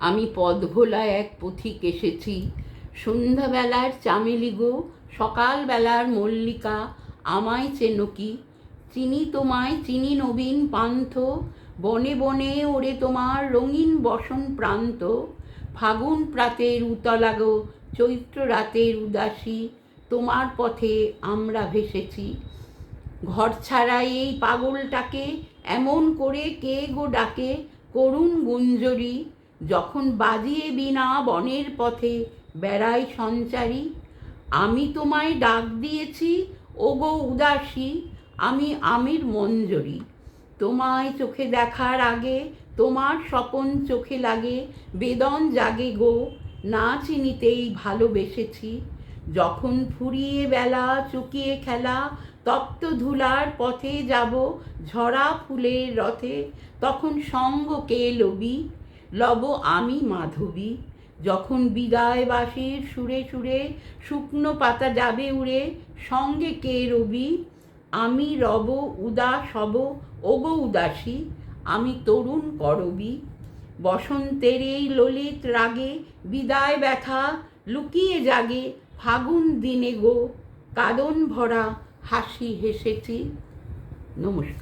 আমি পথভোলা এক পথিক এসেছি, সন্ধ্যাবেলার চামেলি গো, সকালবেলার মল্লিকা, আমায় চেনো কি? চিনি তোমায়, চিনি নবীন পান্থ, বনে বনে ওরে তোমার রঙিন বসন প্রান্ত। ফাগুন প্রাতের উতলা গো, চৈত্র রাতের উদাসী, তোমার পথে আমরা ভেসেছি। ঘর ছাড়া এই পাগলটাকে এমন করে কে গো ডাকে, করুণ গুঞ্জরি, যখন বাজিয়ে বিনা বনের পথে বেড়াই সঞ্চারী। আমি তোমায় ডাক দিয়েছি ওগো উদাসী, আমি আমির মঞ্জরি। তোমায় চোখে দেখার আগে তোমার স্বপন চোখে লাগে, বেদন জাগে গো, না চিনিতেই ভালোবেসেছি। যখন ফুরিয়ে বেলা চুকিয়ে খেলা, তপ্ত ধুলার পথে যাব ঝরা ফুলের রথে, তখন সঙ্গ কে লবি, লব আমি মাধবী। যখন বিদায় বাঁশির সুরে সুরে শুকনো পাতা যাবে উড়ে, সঙ্গে কে রবি, আমি রব উদাস হব ওগো উদাসী, আমি তরুণ করবী। বসন্তের এই ললিত রাগে বিদায় ব্যথা লুকিয়ে জাগে, ফাগুন দিনে গো, কাঁদন ভরা হাসি হেসেছি। নমস্কার।